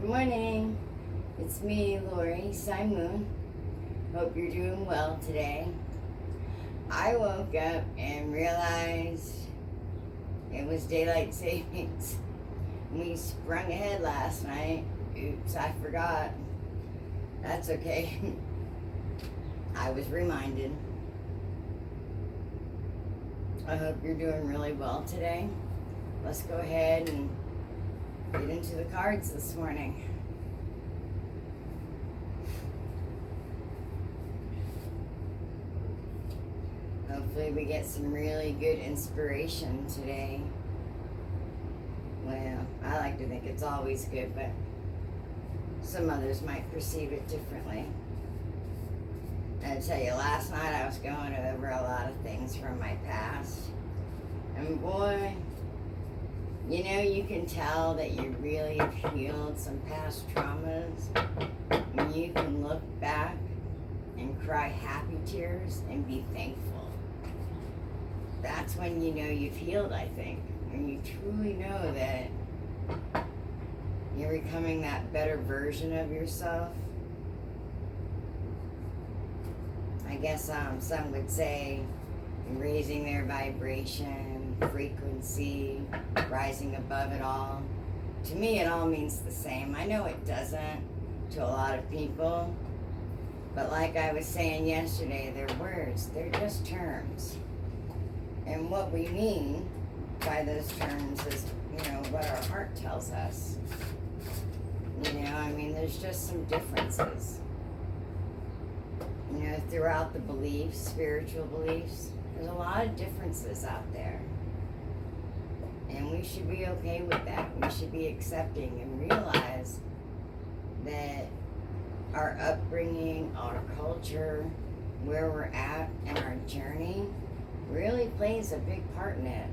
Good morning. It's me, Lori Simon. Hope you're doing well today. I woke up and realized it was daylight savings. We sprung ahead last night. Oops, I forgot. That's okay. I was reminded. I hope you're doing really well today. Let's go ahead and get into the cards this morning. Hopefully we get some really good inspiration today. Well, I like to think it's always good, but some others might perceive it differently. I tell you, last night I was going over a lot of things from my past. And boy, you know, you can tell that you really have healed some past traumas. And you can look back and cry happy tears and be thankful. That's when you know you've healed, I think. And you truly know that you're becoming that better version of yourself. I guess some would say raising their vibration, frequency, rising above it all. To me, it all means the same. I know it doesn't to a lot of people, but like I was saying yesterday, they're words, they're just terms. And what we mean by those terms is, you know, what our heart tells us. You know, I mean, there's just some differences. You know, throughout the beliefs, spiritual beliefs, there's a lot of differences out there. And we should be okay with that. We should be accepting and realize that our upbringing, our culture, where we're at in our journey really plays a big part in it.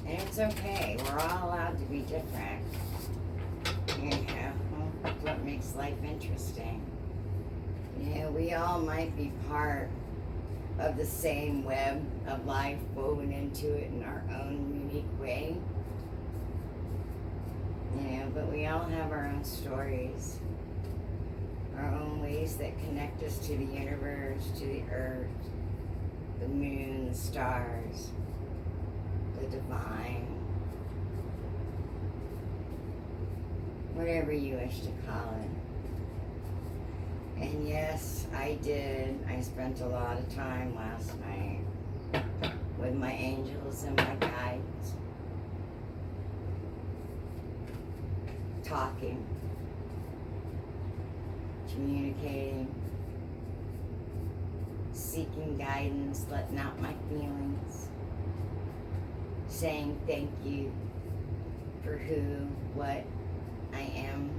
And it's okay. We're all allowed to be different. You know, that's what makes life interesting. You know, we all might be part of the same web of life, woven into it in our own unique way. You know, but we all have our own stories, our own ways that connect us to the universe, to the earth, the moon, the stars, the divine, whatever you wish to call it. And yes, I did. I spent a lot of time last night with my angels and my guides, talking, communicating, seeking guidance, letting out my feelings, saying thank you for who, what I am,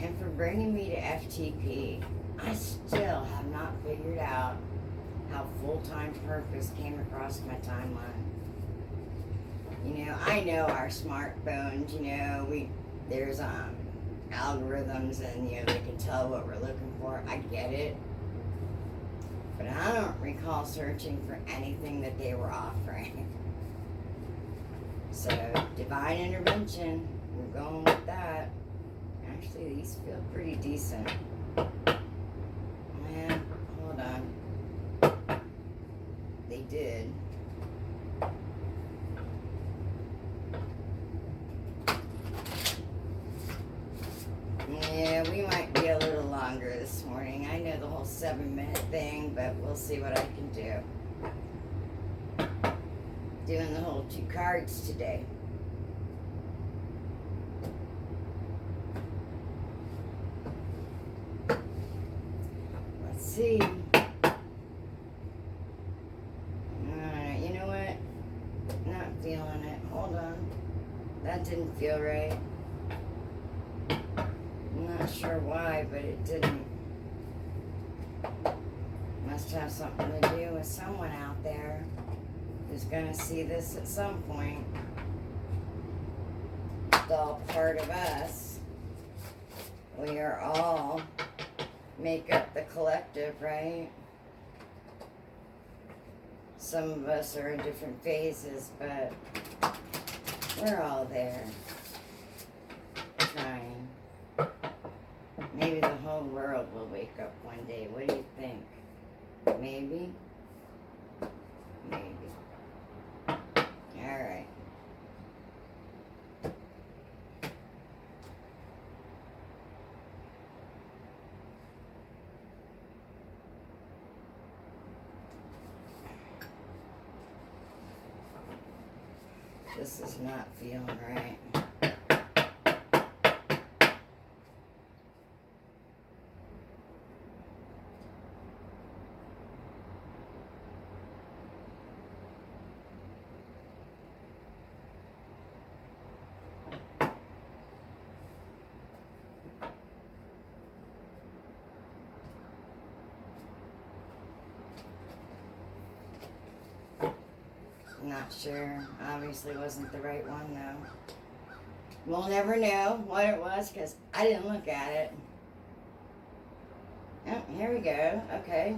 and for bringing me to FTP. I still have not figured out how full-time purpose came across my timeline. You know, I know our smartphones, you know, there's algorithms and, you know, they can tell what we're looking for. I get it. But I don't recall searching for anything that they were offering. So, divine intervention, we're going with that. Actually, these feel pretty decent. Man, hold on. They did. Yeah, we might be a little longer this morning. I know the whole 7-minute thing, but we'll see what I can do. Doing the whole 2 cards today. Let's see. Alright, you know what? Not feeling it. Hold on. That didn't feel right. I'm not sure why, but it didn't. Must have something to do with someone out there who's gonna see this at some point. It's all part of us. We are all make up the collective, right? Some of us are in different phases, but we're all there. wake up one day. What do you think? Maybe? Maybe. Alright. This is not feeling right. Not sure. Obviously wasn't the right one though. We'll never know what it was because I didn't look at it. Oh, here we go. Okay.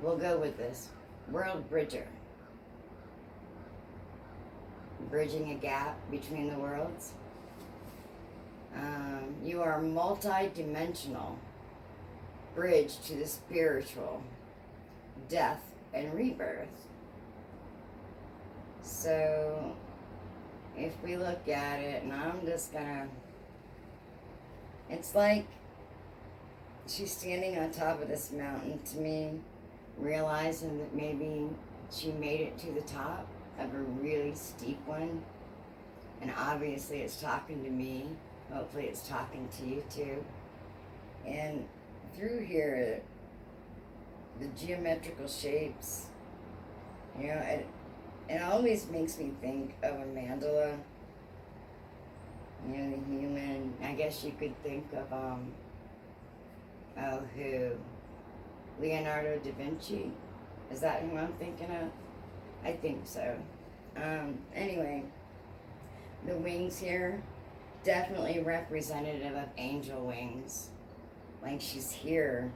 We'll go with this. World Bridger. Bridging a gap between the worlds. You are multi-dimensional. Bridge to the spiritual, death and rebirth. So if we look at it, and I'm just gonna, it's like she's standing on top of this mountain to me, realizing that maybe she made it to the top of a really steep one, and obviously it's talking to me. Hopefully it's talking to you too. And through here, the geometrical shapes, you know, it always makes me think of a mandala. You know, the human, I guess you could think of, who? Leonardo da Vinci? Is that who I'm thinking of? I think so. Anyway, the wings here, definitely representative of angel wings. Like she's here,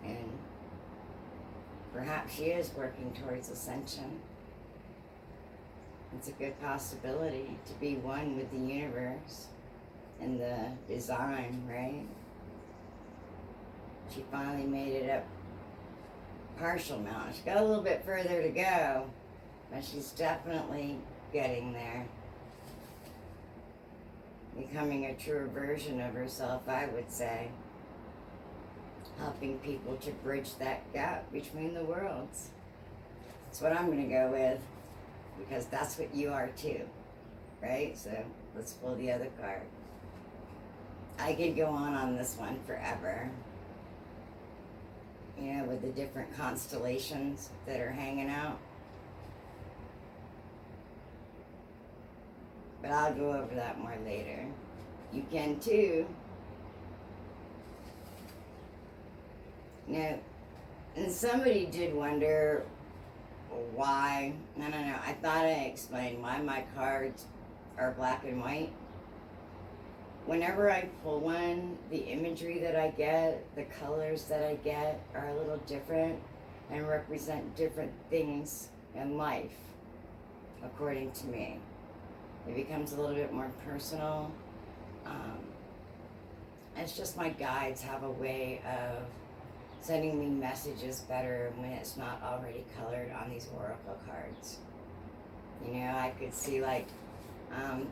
and perhaps she is working towards ascension. It's a good possibility to be one with the universe and the design, right? She finally made it up Partial Mountain. She's got a little bit further to go, but she's definitely getting there. Becoming a truer version of herself, I would say. Helping people to bridge that gap between the worlds. That's what I'm going to go with, because that's what you are too, right? So let's pull the other card. I could go on this one forever, you know, with the different constellations that are hanging out. But I'll go over that more later. You can too. Now, and somebody did wonder why, no, I thought I explained why my cards are black and white. Whenever I pull one, the imagery that I get, the colors that I get are a little different and represent different things in life, according to me. It becomes a little bit more personal. It's just my guides have a way of sending me messages better when it's not already colored on these oracle cards. You know, I could see like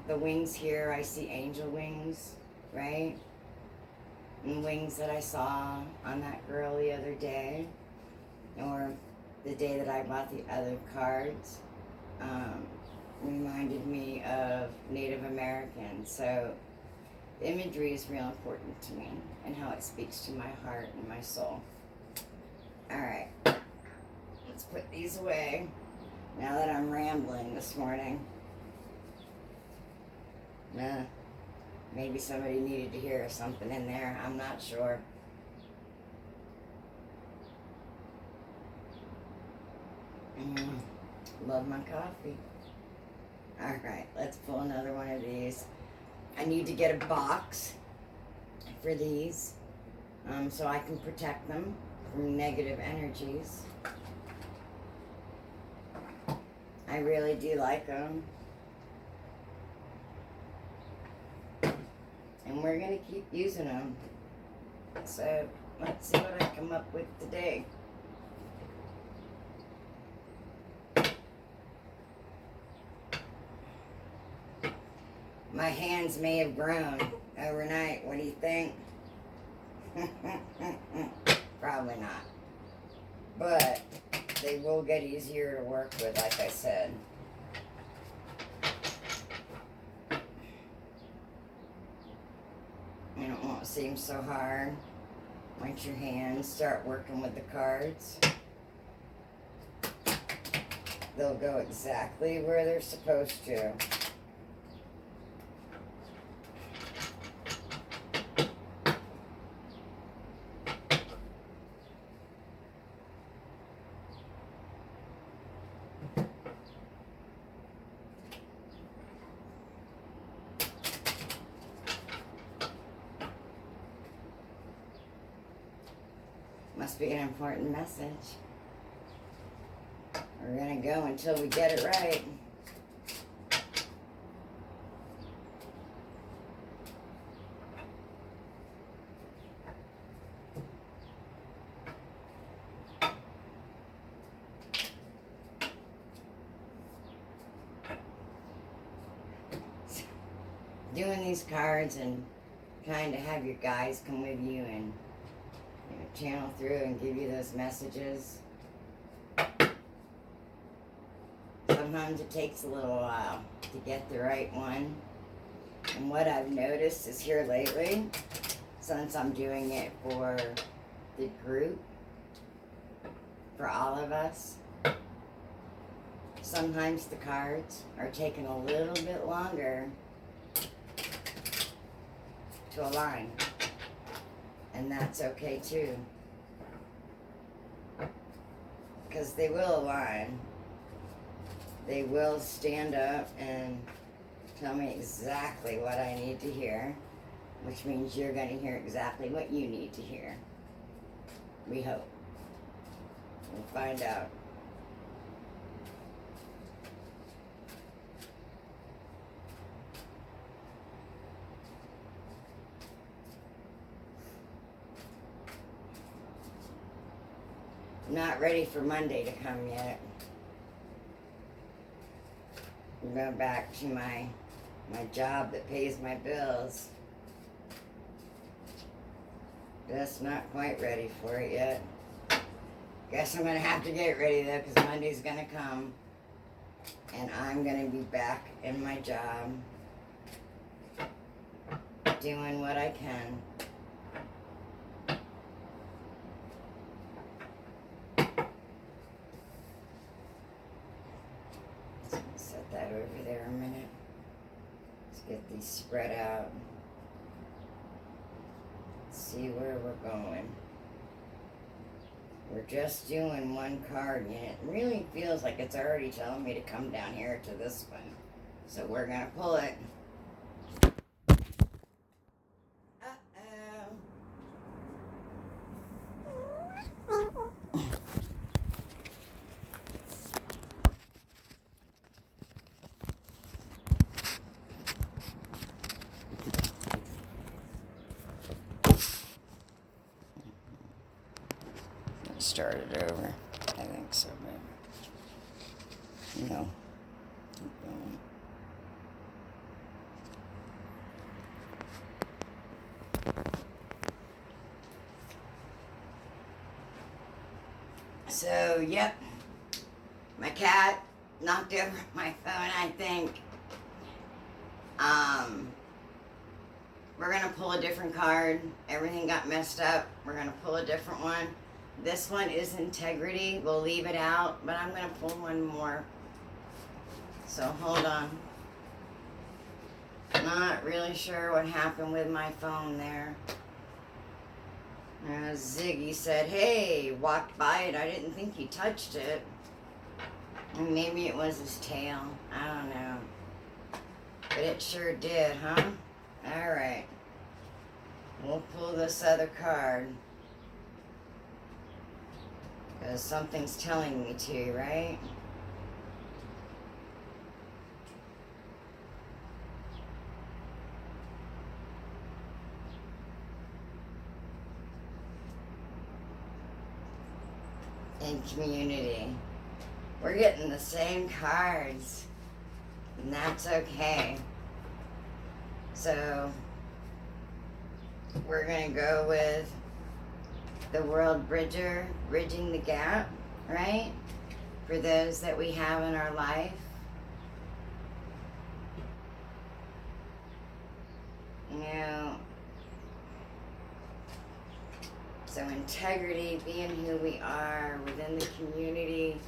the wings here, I see angel wings, right? And wings that I saw on that girl the other day, or the day that I bought the other cards, reminded me of Native Americans. So the imagery is real important to me and how it speaks to my heart and my soul. All right, let's put these away now that I'm rambling this morning. Maybe somebody needed to hear something in there, I'm not sure. Love my coffee. All right, let's pull another one of these. I need to get a box for these so I can protect them from negative energies. I really do like them. and we're going to keep using them. So let's see what I come up with today. My hands may have grown overnight. What do you think? Probably not. But they will get easier to work with, like I said. And it won't seem so hard once your hands start working with the cards. They'll go exactly where they're supposed to. Must be an important message. We're gonna go until we get it right. Doing these cards and trying to have your guys come with you and channel through and give you those messages. Sometimes it takes a little while to get the right one. And what I've noticed is here lately, since I'm doing it for the group, for all of us, sometimes the cards are taking a little bit longer to align. And that's okay too. Because they will align. They will stand up and tell me exactly what I need to hear. Which means you're going to hear exactly what you need to hear. We hope. We'll find out. Not ready for Monday to come yet. I'm going back to my job that pays my bills. Just not quite ready for it yet. Guess I'm going to have to get ready though, because Monday's going to come. And I'm going to be back in my job. Doing what I can. That over there a minute. Let's get these spread out. See where we're going. We're just doing one card and it really feels like it's already telling me to come down here to this one. So we're gonna pull it. Start it over. I think so, maybe. No. Keep going. So, yep. My cat knocked over my phone, I think. We're gonna pull a different card. Everything got messed up. We're gonna pull a different one. This one is integrity. We'll leave it out, but I'm going to pull one more. So hold on. Not really sure what happened with my phone there. Ziggy said, hey, walked by it. I didn't think he touched it. And maybe it was his tail. I don't know. But it sure did, huh? Alright. We'll pull this other card. Because something's telling me to, right? in community. We're getting the same cards, and that's okay. So we're going to go with the World Bridger, bridging the gap, right? For those that we have in our life. You know, so integrity, being who we are within the community,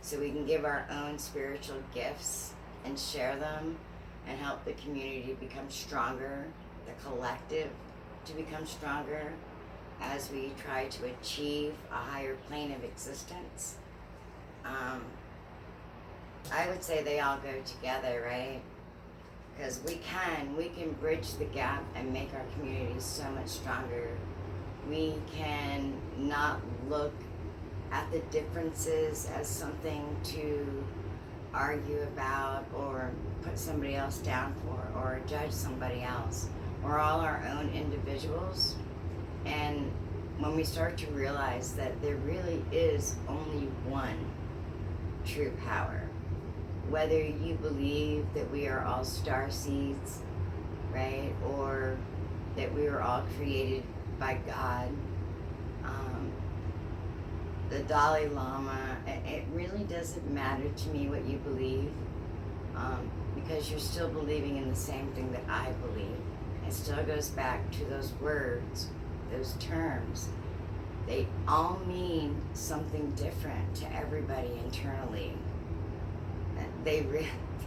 so we can give our own spiritual gifts and share them and help the community become stronger, the collective to become stronger as we try to achieve a higher plane of existence. I would say they all go together, right? Because we can bridge the gap and make our communities so much stronger. We can not look at the differences as something to argue about or put somebody else down for or judge somebody else. We're all our own individuals, and when we start to realize that there really is only one true power, whether you believe that we are all star seeds, right, or that we were all created by God, the Dalai Lama, it really doesn't matter to me what you believe, because you're still believing in the same thing that I believe. It still goes back to those words, those terms. They all mean something different to everybody internally. They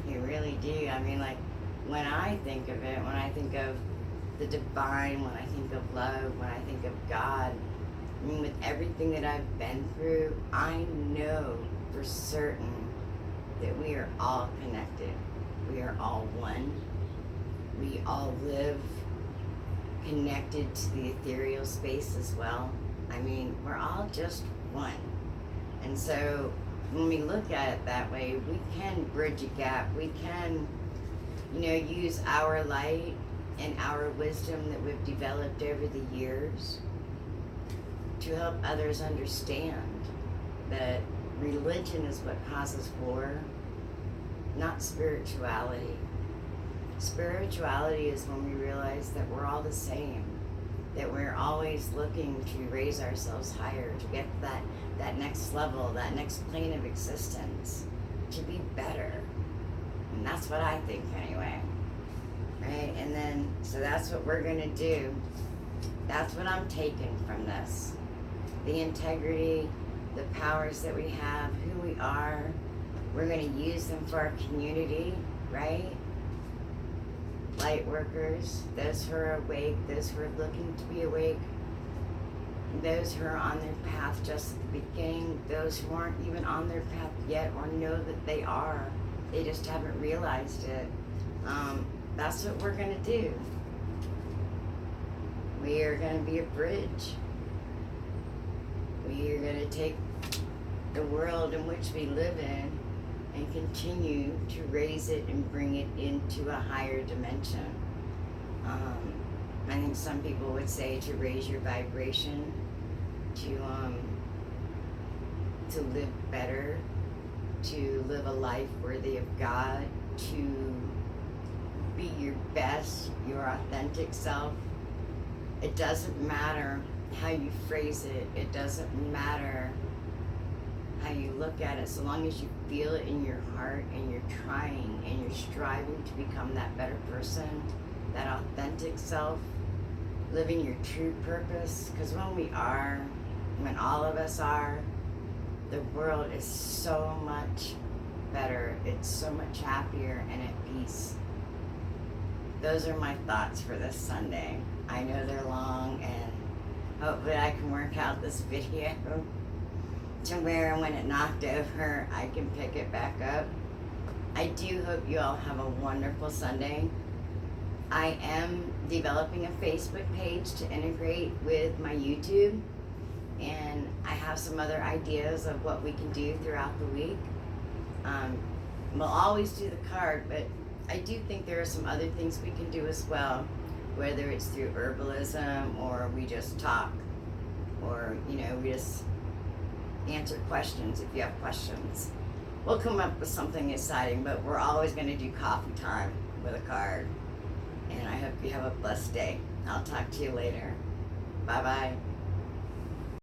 really do. I mean, like, when I think of it, when I think of the divine, when I think of love, when I think of God, I mean, with everything that I've been through, I know for certain that we are all connected. We are all one. We all live connected to the ethereal space as well. I mean, we're all just one. And so when we look at it that way, we can bridge a gap. We can, use our light and our wisdom that we've developed over the years to help others understand that religion is what causes war, not spirituality. Spirituality is when we realize that we're all the same, that we're always looking to raise ourselves higher, to get that next level, that next plane of existence, to be better. And that's what I think anyway, right? And then, so that's what we're gonna do. That's what I'm taking from this. The integrity, the powers that we have, who we are, we're gonna use them for our community, right? Light workers, those who are awake, those who are looking to be awake, those who are on their path just at the beginning, those who aren't even on their path yet or know that they are, they just haven't realized it. That's what we're gonna do. We are gonna be a bridge. We are gonna take the world in which we live in and continue to raise it and bring it into a higher dimension. I think some people would say to raise your vibration, to live better, to live a life worthy of God, to be your best, your authentic self. It doesn't matter how you phrase it. It doesn't matter how you look at it, so long as you feel it in your heart and you're trying and you're striving to become that better person, that authentic self, living your true purpose. Because when all of us are, the world is so much better. It's so much happier and at peace. Those are my thoughts for this Sunday. I know they're long, and hopefully I can work out this video to where when it knocked over, I can pick it back up. I do hope you all have a wonderful Sunday. I am developing a Facebook page to integrate with my YouTube, and I have some other ideas of what we can do throughout the week. We'll always do the card, but I do think there are some other things we can do as well, whether it's through herbalism or we just talk, or we just answer questions if you have questions. We'll come up with something exciting, but we're always going to do coffee time with a card. And I hope you have a blessed day. I'll talk to you later. Bye-bye.